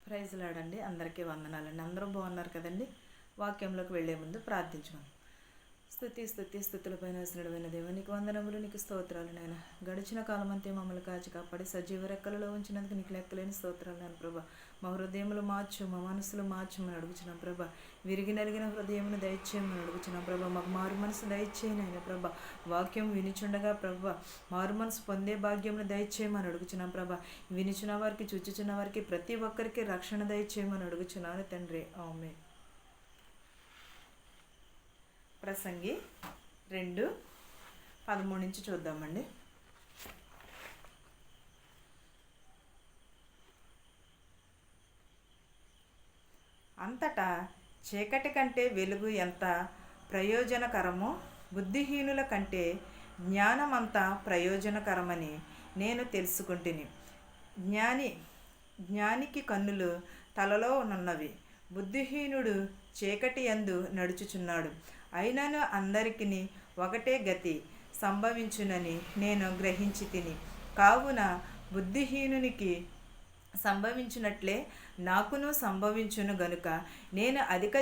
Praise లాడండి. అందరికీ వందనాలండి. అందరూ బాగున్నారు కదండి. వాక్యంలోకి వెళ్లే ముందు ప్రార్థించుకోండి. స్థుతులపైన వేసినడువైన దేవ, నీకు వందనములు, నీకు స్తోత్రాలు. నేను గడిచిన కాలం అంతే మమ్మల్ని కాచి కాపాడి సజీవ రెక్కలలో ఉంచినందుకు నీకు లెక్కలేని స్తోత్రాలు. నేను ప్రభా, మా హృదయములు మార్చు, మా మనసులు మార్చమని అడుగుచున్నాం ప్రభా. విరిగి నలిగిన హృదయమును దయచేయమని అడుగుచున్నాం ప్రభా. మాకు మారు మనసు దయచేయను ఆయన ప్రభా. వాక్యం వినిచుండగా ప్రభా మారు మనసు పొందే భాగ్యమును దయచేయమని అడుగుచున్నాం ప్రభా. వినిచున్న వారికి, చూచుచున్న వారికి, ప్రతి ఒక్కరికి రక్షణ దయచేయమని అడుగుచున్నాను తండ్రి. ఆమేన్. ప్రసంగి 2:13 నుంచి చూద్దామండి. అంతటా చీకటి కంటే వెలుగు ఎంత ప్రయోజనకరమో, బుద్ధిహీనుల కంటే జ్ఞానమంత ప్రయోజనకరమని నేను తెలుసుకుంటుని. జ్ఞానికి కన్నులు తలలో నున్నవి, బుద్ధిహీనుడు చీకటి యందు నడుచుచున్నాడు. అయినను అందరికిని ఒకటే గతి సంభవించునని నేను గ్రహించి తిని. కావున బుద్ధిహీనునికి సంభవించినట్లే నాకును సంభవించును గనుక నేను అధిక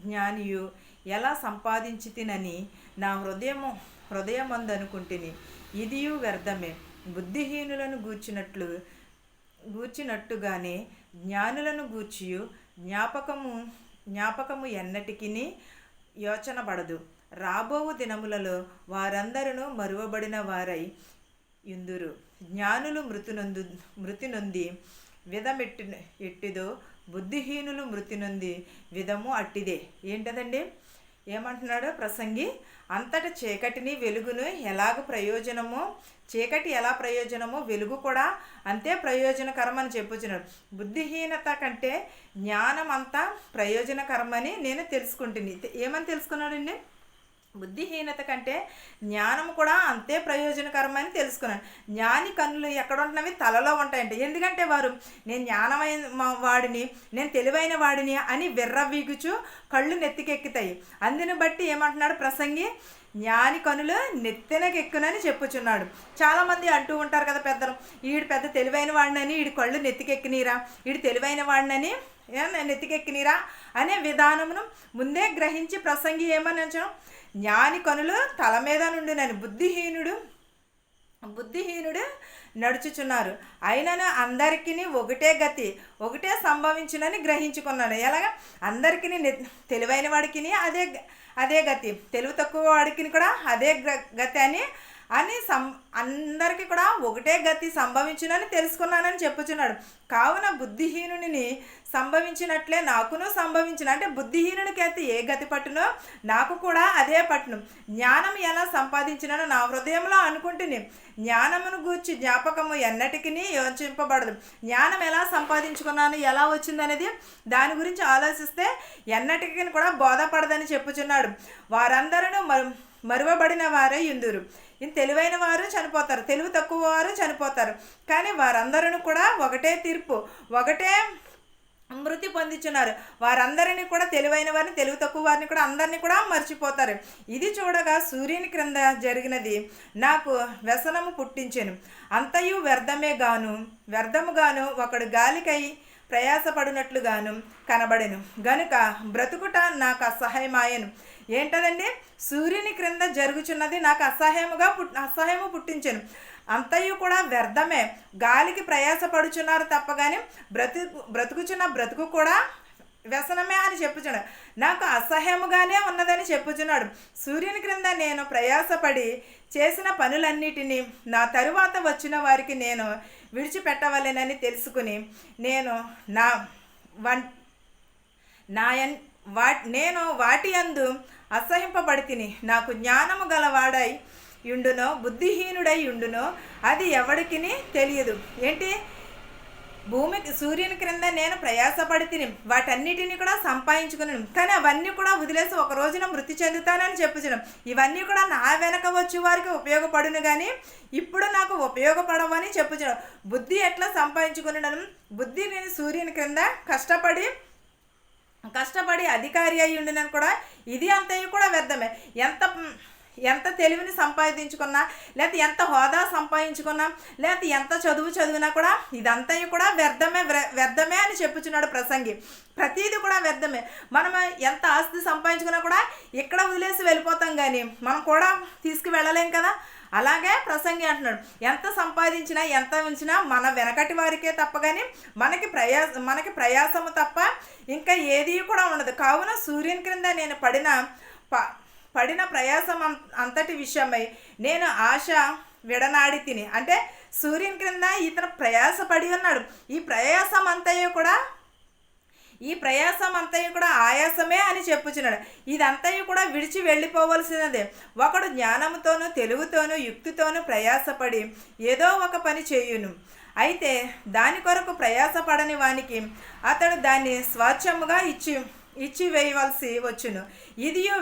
జ్ఞానియు ఎలా సంపాదించి తినని నా హృదయమందనుకుంటుని. ఇదియు వ్యర్థమే. బుద్ధిహీనులను గూర్చినట్టుగానే జ్ఞానులను గూర్చియు జ్ఞాపకము ఎన్నటికిని యోచనపడదు. రాబోవు దినములలో వారందరూ మరువబడిన వారై యుందురు. జ్ఞానులు మృతి నొంది ఎట్టిదో, బుద్ధిహీనులు మృతి నొంది విధము అట్టిదే. ఏంటదండి ఏమంటున్నాడు ప్రసంగి? అంతట చీకటిని వెలుగును ఎలాగ ప్రయోజనమో, చీకటి ఎలా ప్రయోజనమో వెలుగు కూడా అంతే ప్రయోజనకరం అని చెప్పుచున్నాడు. బుద్ధిహీనత కంటే జ్ఞానం అంతా ప్రయోజనకరమని నేను తెలుసుకుంటుంది. ఏమని తెలుసుకున్నాడండి? బుద్ధిహీనత కంటే జ్ఞానం కూడా అంతే ప్రయోజనకరమని తెలుసుకున్నాను. జ్ఞాని కన్నులు ఎక్కడ ఉంటున్నవి? తలలో ఉంటాయంట. ఎందుకంటే వారు నేను జ్ఞానమైన వాడిని, నేను తెలివైన వాడిని అని విర్రవీగుచు కళ్ళు నెత్తికెక్కుతాయి. అందుని బట్టి ఏమంటున్నాడు ప్రసంగి? జ్ఞాని కనులు నెత్తినకెక్కునని చెప్పుచున్నాడు. చాలామంది అంటూ ఉంటారు కదా పెద్దలు, ఈడు పెద్ద తెలివైన వాడినని ఈడు కళ్ళు నెత్తికెక్కినీరా, ఈడు తెలివైన వాడినని నెత్తికెక్కినీరా అనే విధానమును ముందే గ్రహించి ప్రసంగి ఏమని అంచను? జ్ఞాని కనులు తల మీద నుండినని బుద్ధిహీనుడు నడుచుచున్నారు. అయినను అందరికీ ఒకటే గతి, ఒకటే సంభవించునని గ్రహించుకున్నాడు. ఎలాగా? అందరికీ తెలివైన వాడికి అదే గతి, తెలివి తక్కువ వాడికి కూడా అదే గతి అని అందరికీ కూడా ఒకటే గతి సంభవించునని తెలుసుకున్నానని చెప్పుచున్నాడు. కావున బుద్ధిహీనుని సంభవించినట్లే నాకును సంభవించిన, అంటే బుద్ధిహీనునికి అయితే ఏ గతి పట్టునో నాకు కూడా అదే పట్టును. జ్ఞానం ఎలా సంపాదించినానో నా హృదయంలో అనుకుంటుని. జ్ఞానమును గూర్చి జ్ఞాపకము ఎన్నటికీ యోచింపబడదు. జ్ఞానం ఎలా సంపాదించుకున్నాను, ఎలా వచ్చిందనేది దాని గురించి ఆలోచిస్తే ఎన్నటికీ కూడా బోధపడదని చెప్పుచున్నాడు. వారందరూ మరువబడిన వారే యుందురు. తెలివైన వారు చనిపోతారు, తెలివి తక్కువ వారు చనిపోతారు. కానీ వారందరూ కూడా ఒకటే తీర్పు, ఒకటే మృతి పొందించున్నారు. వారందరినీ కూడా, తెలివైన వారిని, తెలివి తక్కువ వారిని కూడా, అందరినీ కూడా మర్చిపోతారు. ఇది చూడగా సూర్యుని క్రింద జరిగినది నాకు వ్యసనము పుట్టించెను. అంతయు వ్యర్థముగాను ఒకడు గాలికై ప్రయాసపడినట్లుగాను కనబడెను. గనుక బ్రతుకుట నాకు అసహ్యమాయను. ఏంటదండి? సూర్యుని క్రింద జరుగుచున్నది నాకు అసహ్యము పుట్టించెను. అంతయు కూడా వ్యర్థమే. గాలికి ప్రయాసపడుచున్నారు తప్ప కానీ బ్రతుకుచున్న బ్రతుకు కూడా వ్యసనమే అని చెప్పుచున్నాడు. నాకు అసహ్యముగానే ఉన్నదని చెప్పుచున్నాడు. సూర్యుని క్రింద నేను ప్రయాసపడి చేసిన పనులన్నిటినీ నా తరువాత వచ్చిన వారికి నేను విడిచిపెట్టవలెనని తెలుసుకుని నేను నేను వాటి యందు అసహింపబడితిని. నాకు జ్ఞానము గలవాడై యుండునో, బుద్ధిహీనుడై యుండునో అది ఎవడికి తెలియదు. ఏంటి? సూర్యుని క్రింద నేను ప్రయాసపడి తిని వాటన్నిటిని కూడా సంపాదించుకున్నాను. కానీ అవన్నీ కూడా వదిలేసి ఒక రోజున మృతి చెందుతానని చెప్పుచున్నాను. ఇవన్నీ కూడా నా వెనక వచ్చి వారికి ఉపయోగపడును కానీ ఇప్పుడు నాకు ఉపయోగపడవని చెప్పుచున్నాను. బుద్ధి ఎట్లా సంపాదించుకున్నాను? బుద్ధి నేను సూర్యుని క్రింద కష్టపడి అధికారి అయి ఉండినని కూడా ఇది అంతయు కూడా వ్యర్థమే. ఎంత తెలివిని సంపాదించుకున్నా, లేకపోతే ఎంత హోదా సంపాదించుకున్నా, లేకపోతే ఎంత చదువు చదివినా కూడా ఇదంతా కూడా వ్యర్థమే అని చెప్పుచున్నాడు ప్రసంగి. ప్రతీది కూడా వ్యర్థమే. మనం ఎంత ఆస్తి సంపాదించుకున్నా కూడా ఇక్కడ వదిలేసి వెళ్ళిపోతాం, కానీ మనం కూడా తీసుకువెళ్ళలేం కదా. అలాగే ప్రసంగి అంటున్నాడు, ఎంత సంపాదించినా ఎంత ఉంచినా మన వెనకటి వారికే తప్ప కానీ మనకి ప్రయాసము తప్ప ఇంకా ఏది కూడా ఉండదు. కావున సూర్యుని క్రింద నేను పడిన ప్రయాసం అంతటి విషయమై నేను ఆశ విడనాడి తిని. అంటే సూర్యుని క్రింద ఇతను ప్రయాసపడి ఉన్నాడు. ఈ ప్రయాసం అంతయు కూడా ఆయాసమే అని చెప్పుచున్నాడు. ఇదంతయు కూడా విడిచి వెళ్ళిపోవలసినదే. ఒకడు జ్ఞానముతోనూ తెలివితోనూ యుక్తితోనూ ప్రయాసపడి ఏదో ఒక పని చేయును. అయితే దాని కొరకు ప్రయాసపడని వానికి అతడు దాన్ని స్వాచ్ఛముగా ఇచ్చి వేయవలసి వచ్చును. ఇదియో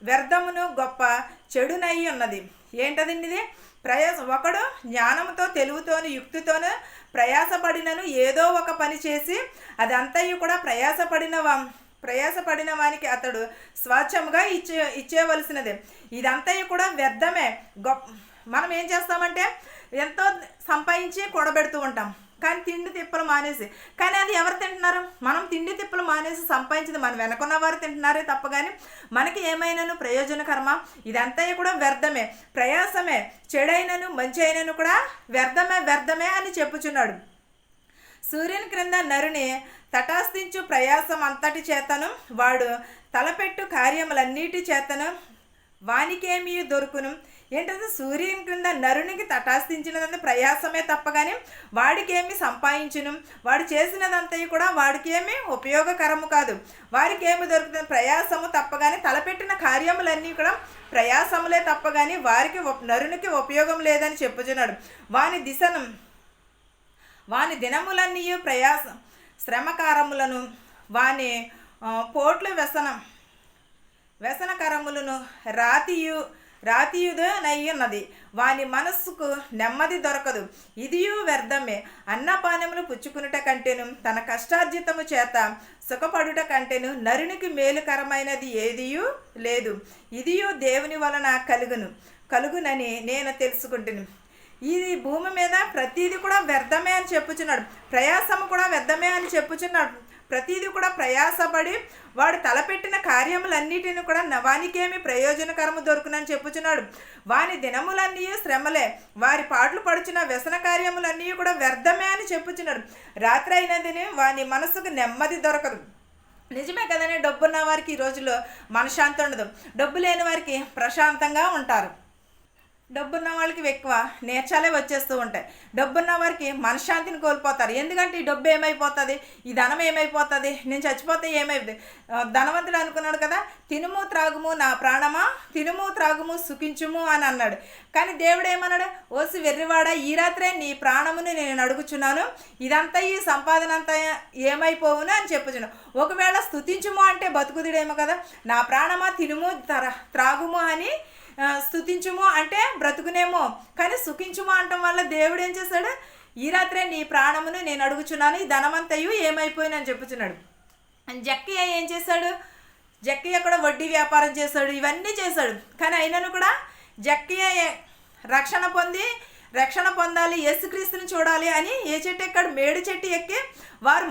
వ్యర్థమును గొప్ప చెడునై ఉన్నది. ఏంటదండి ఇది? ఒకడు జ్ఞానంతో తెలివితోను యుక్తితోను ప్రయాసపడినను ఏదో ఒక పని చేసి అదంతయు కూడా ప్రయాసపడిన వానికి అతడు స్వాచ్ఛముగా ఇచ్చేవలసినదే. ఇదంతయు కూడా వ్యర్థమే. మనం ఏం చేస్తామంటే ఎంతో సంపాదించి కూడబెడుతూ ఉంటాం, కానీ తిండి తిప్పలు మానేసి. కానీ అది ఎవరు తింటున్నారు? మనం తిండి తిప్పలు మానేసి సంపాదించింది మన వెనకున్న వారు తింటున్నారే తప్ప కానీ మనకి ఏమైనాను ప్రయోజనకరమా? ఇదంతా కూడా వ్యర్థమే, ప్రయాసమే. చెడైనను మంచి అయినను కూడా వ్యర్థమే అని చెప్పుచున్నాడు. సూర్యుని క్రింద నరుని తటాస్థించు ప్రయాసం అంతటి చేతను వాడు తలపెట్టు కార్యములన్నిటి చేతను వానికేమీ దొరుకును. ఏంటంటే సూర్యుని క్రింద నరునికి తటాస్థించినదంతా ప్రయాసమే తప్ప కానీ వాడికి ఏమి సంపాదించును, వాడు చేసినదంతా కూడా వాడికి ఏమి ఉపయోగకరము కాదు. వారికి ఏమి దొరుకుతుంది? ప్రయాసము తప్ప కానీ తలపెట్టిన కార్యములన్నీ కూడా ప్రయాసములే తప్ప కానీ నరునికి ఉపయోగం లేదని చెప్పుచున్నాడు. వాని దినములన్నీ శ్రమకారములను వాని పోట్లు వ్యసనకరములను రాతియుదనయ్యున్నది. వాని మనస్సుకు నెమ్మది దొరకదు. ఇదియు వ్యర్థమే. అన్నపానములు పుచ్చుకునుట కంటేను తన కష్టార్జితము చేత సుఖపడుట కంటేను నరునికి మేలుకరమైనది ఏదియూ లేదు. ఇదియు దేవుని వలన కలుగునని నేను తెలుసుకుంటును. ఇది భూమి మీద ప్రతీది కూడా వ్యర్థమే అని చెప్పుచున్నాడు. ప్రయాసము కూడా వ్యర్థమే అని చెప్పుచున్నాడు. ప్రతీది కూడా ప్రయాసపడి వాడు తలపెట్టిన కార్యములన్నిటిని కూడా వానికేమి ప్రయోజనకరము దొరుకునని చెప్పుచున్నాడు. వాని దినములన్నీ శ్రమలే, వారి పాటలు పడుచున్న వ్యసన కార్యములన్నీ కూడా వ్యర్థమే అని చెప్పుచున్నాడు. రాత్రి అయినదిని వాని మనసుకు నెమ్మది దొరకదు. నిజమే కదండి, డబ్బున్న వారికి ఈ రోజుల్లో మనశ్శాంతి ఉండదు, డబ్బు లేని వారికి ప్రశాంతంగా ఉంటారు. డబ్బున్న వాళ్ళకి ఎక్కువ నేర్చాలే వచ్చేస్తూ ఉంటాయి. డబ్బున్న వారికి మనశ్శాంతిని కోల్పోతారు. ఎందుకంటే ఈ డబ్బు ఏమైపోతుంది, ఈ ధనం ఏమైపోతుంది, నేను చచ్చిపోతే ఏమైపోతుంది. ధనవంతుడు అనుకున్నాడు కదా, తినుము త్రాగుము నా ప్రాణమా, తినుము త్రాగుము సుఖించుము అని అన్నాడు. కానీ దేవుడు ఏమన్నాడు? ఓసి వెర్రివాడ, ఈ రాత్రే నీ ప్రాణమును నేను అడుగుచున్నాను, ఇదంతా ఈ సంపాదన అంతా ఏమైపోవును అని చెప్పుచున్నాను. ఒకవేళ స్తుతించుము అంటే బతుకుదుడేమో కదా, నా ప్రాణమా తినుము త్రాగుము అని స్తుతించుము అంటే బ్రతుకునేమో, కానీ సుఖించుము అంటం వల్ల దేవుడు ఏం చేశాడు? ఈ రాత్రే నీ ప్రాణమును నేను అడుగుచున్నాను, ఈ ధనమంతయు ఏమైపోయిందని చెప్పుచున్నాడు. జక్కయ్య ఏం చేశాడు? జక్కయ్య కూడా వడ్డీ వ్యాపారం చేశాడు, ఇవన్నీ చేశాడు. కానీ అయినను కూడా జక్కయ్య రక్షణ పొందాలి, యేసుక్రీస్తుని చూడాలి అని ఏ చెట్టు ఎక్కాడు? మేడి చెట్టు ఎక్కి వారు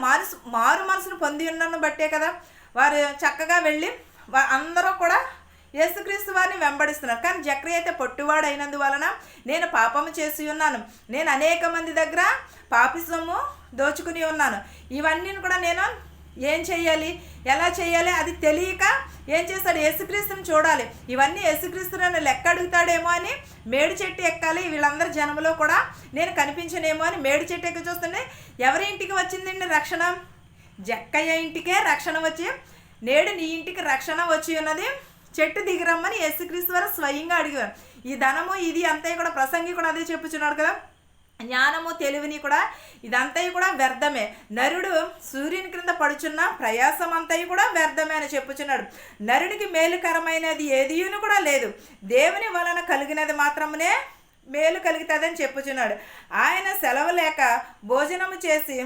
మారు మనసును పొంది ఉన్నను బట్టే కదా వారు చక్కగా వెళ్ళి అందరూ కూడా యేసుక్రీస్తు వారిని వెంబడిస్తున్నారు. కానీ జక్కయ్య అయితే పొట్టివాడు అయినందువలన నేను పాపము చేసి ఉన్నాను, నేను అనేక మంది దగ్గర పాపిసము దోచుకుని ఉన్నాను, ఇవన్నీ కూడా నేను ఏం చేయాలి, ఎలా చేయాలి అది తెలియక ఏం చేస్తాడు? యేసుక్రీస్తుని చూడాలి, ఇవన్నీ యేసుక్రీస్తు నన్ను లెక్క అడుగుతాడేమో అని మేడి చెట్టు ఎక్కాలి, వీళ్ళందరి జనంలో కూడా నేను కనిపించనేమో అని మేడి చెట్టు ఎక్కి చూస్తుంటే ఎవరి ఇంటికి వచ్చిందండి రక్షణ? జక్కయ్య ఇంటికే రక్షణ వచ్చి, నేడు నీ ఇంటికి రక్షణ వచ్చి ఉన్నది, చెట్టు దిగిరమ్మని యేసుక్రీస్తు వారు స్వయంగా అడిగారు. ఈ ధనము ఇది అంతా కూడా ప్రసంగి కూడా అదే చెప్పుచున్నాడు కదా, జ్ఞానము తెలివిని కూడా ఇదంతా కూడా వ్యర్థమే. నరుడు సూర్యుని క్రింద పడుచున్న ప్రయాసం అంతా కూడా వ్యర్థమే అని చెప్పుచున్నాడు. నరుడికి మేలుకరమైనది ఏదియును కూడా లేదు, దేవుని వలన కలిగినది మాత్రమే మేలు కలుగుతుందని చెప్పుచున్నాడు. ఆయన సెలవు లేక భోజనము చేసి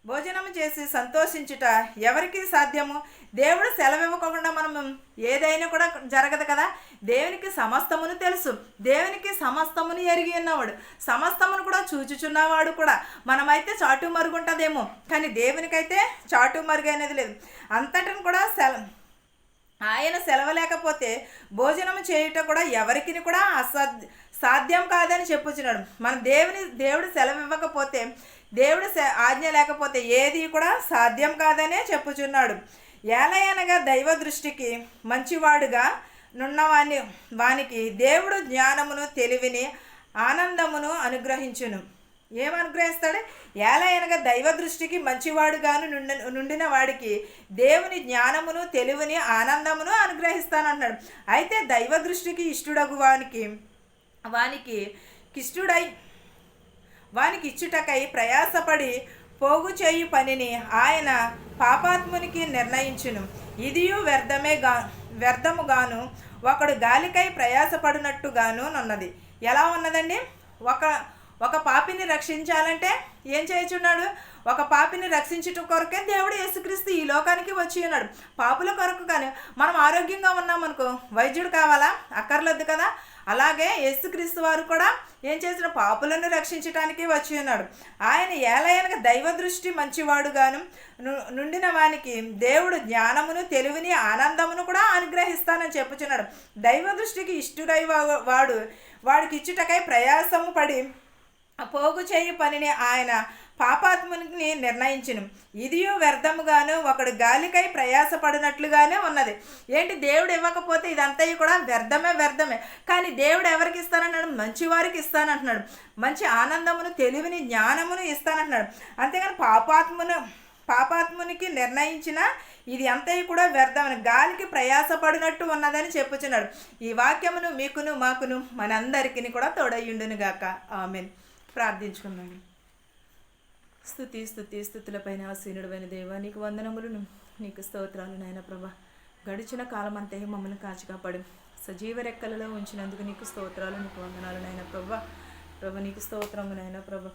భోజనము చేసి సంతోషించుట ఎవరికి సాధ్యము? దేవుడు సెలవివ్వకుండా మనం ఏదైనా కూడా జరగదు కదా. దేవునికి సమస్తమును తెలుసు, దేవునికి సమస్తమును ఎరిగి ఉన్నవాడు, సమస్తమును కూడా చూచుచున్నవాడు కూడా. మనమైతే చాటు మరుగుంటుందేమో, కానీ దేవునికైతే చాటు మరుగు అనేది లేదు. అంతటిని కూడా ఆయన సెలవు లేకపోతే భోజనం చేయుట కూడా ఎవరికి కూడా సాధ్యం కాదని చెప్పుచున్నాడు. మన దేవుడు సెలవు ఇవ్వకపోతే, దేవుడు ఆజ్ఞ లేకపోతే ఏది కూడా సాధ్యం కాదనే చెప్పుచున్నాడు. ఏలయనగా దైవ దృష్టికి మంచివాడుగా వానికి దేవుడు జ్ఞానమును, తెలివిని, ఆనందమును అనుగ్రహించును. ఏమనుగ్రహిస్తాడు? ఏలయనగా దైవ దృష్టికి మంచివాడుగాను నుండిన వాడికి దేవుని జ్ఞానమును, తెలివిని, ఆనందమును అనుగ్రహిస్తానంటున్నాడు. అయితే దైవ దృష్టికి ఇష్టడగు వానికి ఇచ్చుటకై ప్రయాసపడి పోగు చేయు పనిని ఆయన పాపాత్మునికి నిర్ణయించును. ఇదియు వ్యర్థముగాను ఒకడు గాలికై ప్రయాసపడినట్టుగాను ఉన్నది. ఎలా ఉన్నదండి? ఒక పాపిని రక్షించాలంటే ఏం చేయుచున్నాడు? ఒక పాపిని రక్షించుట కొరకే దేవుడు యేసుక్రీస్తు ఈ లోకానికి వచ్చి ఉన్నాడు, పాపుల కొరకు. కానీ మనం ఆరోగ్యంగా ఉన్నామనుకో, వైద్యుడు కావాలా? అక్కర్లేదు కదా. అలాగే యేసుక్రీస్తు వారు కూడా ఏం చేసిన? పాపులను రక్షించటానికి వచ్చి ఉన్నాడు. ఆయన ఏలయనగా దైవ దృష్టి మంచివాడుగాను నుండిన వానికి దేవుడు జ్ఞానమును, తెలివిని, ఆనందమును కూడా అనుగ్రహిస్తానని చెప్పుచున్నాడు. దైవ దృష్టికి ఇష్టుడై వాడికి ఇచ్చుటకై ప్రయాసము పడి పోగు చేయు పనిని ఆయన పాపాత్మునికి నిర్ణయించును. ఇదియు వ్యర్థముగాను ఒకడు గాలికై ప్రయాసపడినట్లుగానే ఉన్నది. ఏంటి? దేవుడు ఇవ్వకపోతే ఇదంతా కూడా వ్యర్థమే. కానీ దేవుడు ఎవరికి ఇస్తానన్నాడు? మంచివారికి ఇస్తానంటున్నాడు. మంచి ఆనందమును, తెలివిని, జ్ఞానమును ఇస్తానంటున్నాడు. అంతేగాని పాపాత్మునికి నిర్ణయించిన ఇది అంతయు కూడా వ్యర్థమని, గాలికి ప్రయాసపడినట్టు ఉన్నదని చెప్పుచున్నాడు. ఈ వాక్యమును మీకును, మాకును, మనందరికీ కూడా తోడయ్యుండును గాక. ఆమేన్. ప్రార్థించుకుందాం. స్తుతులపైన ఆసీనుడైన దేవా, నీకు వందనములు, నీకు స్తోత్రాలు నాయన ప్రభా. గడిచిన కాలం అంతే మమ్మల్ని కాచి కాపాడు సజీవ రెక్కలలో ఉంచినందుకు నీకు స్తోత్రాలు, నీకు వందనాలు నాయన ప్రభా. నీకు స్తోత్రము నాయన ప్రభా.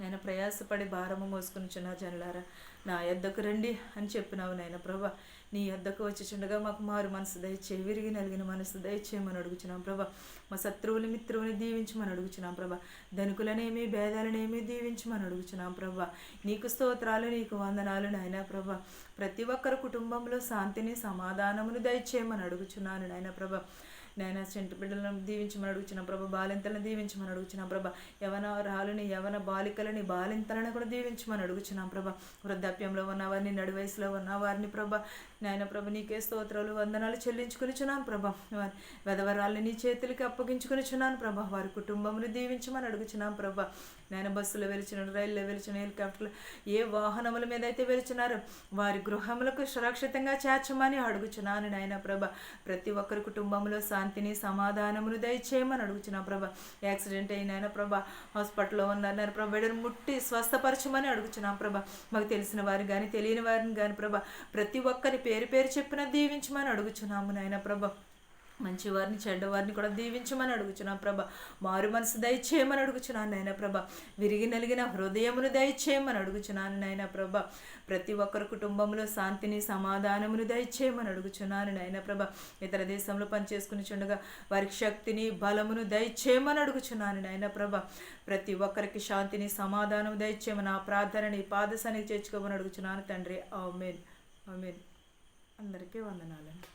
నేను ప్రయాసపడి భారము మోసుకునిచున్న జనులారా, నా యొద్దకు రండి అని చెప్పినావు నాయన ప్రభా. నీ యొద్దకు వచ్చిచుండగా మాకు మారు మనసు దయచే, విరిగి నలిగిన మనసు దయచేయమని అడుగుచున్నాం ప్రభా. మా శత్రువుని, మిత్రువుని దీవించమని అడుగుచున్నాం ప్రభా. ధనికులనేమి, భేదాలనేమి దీవించమని అడుగుచున్నాం ప్రభా. నీకు స్తోత్రాలు, నీకు వందనాలు నాయన ప్రభా. ప్రతి ఒక్కరి కుటుంబంలో శాంతిని, సమాధానమును దయచేయమని అడుగుచున్నాను నాయన ప్రభా. నాయన చెంటు బిడ్డలను దీవించమని అడుగుచున్నాం ప్రభా. బాలింతలను దీవించమని అడుగుచున్నాం ప్రభా. యవన బాలికలని, బాలింతలను కూడా దీవించమని అడుగుచున్నాం ప్రభా. వృద్ధాప్యంలో ఉన్నవారిని, నడి వయసులో ఉన్నవారిని ప్రభా, నాయన ప్రభ నీకే స్తోత్రాలు, వందనాలు చెల్లించుకునిచున్నాను ప్రభా. వెధవరాల్ని నీ చేతులకి అప్పగించుకునిచున్నాను ప్రభా. వారి కుటుంబమును దీవించమని అడుగుచున్నాం ప్రభా. నాయన బస్సులో వెలిచిన, రైల్లో వెలిచిన, హెలికాప్టర్లు, ఏ వాహనముల మీద అయితే వెలిచినారో వారి గృహములకు సురక్షితంగా చేర్చమని అడుగుచున్నాను నాయన ప్రభా. ప్రతి ఒక్కరి కుటుంబంలో శాంతిని, సమాధానమును దయచేయమని అడుగుచున్నాం ప్రభా. యాక్సిడెంట్ అయిన ప్రభా, హాస్పిటల్లో ఉన్నారు ప్రభా, బిడ్డను ముట్టి స్వస్థపరచమని అడుగుచున్నాం ప్రభా. మాకు తెలిసిన వారిని కానీ, తెలియని వారిని కానీ ప్రభా, ప్రతి ఒక్కరి పేరు చెప్పిన దీవించమని అడుగుచున్నాము నాయన ప్రభా. మంచివారిని, చెడ్డవారిని కూడా దీవించమని అడుగుచున్నాం ప్రభా. మారు మనసు దయచేయమని అడుగుచున్నాను నాయన ప్రభా. విరిగి నలిగిన హృదయమును దయచేయమని అడుగుచున్నాను నాయన ప్రభా. ప్రతి ఒక్కరి కుటుంబంలో శాంతిని, సమాధానమును దయచేయమని అడుగుచున్నాను నాయన ప్రభా. ఇతర దేశంలో పనిచేసుకుని చుండగా వారికి శక్తిని, బలమును దయచేయమని అడుగుచున్నాను నాయన ప్రభా. ప్రతి ఒక్కరికి శాంతిని, సమాధానం దయచేయమని ఆ ప్రార్థనని పాదసానికి చేర్చుకోమని అడుగుచున్నాను తండ్రి. ఆమేన్. అందరికీ వందనాలండి.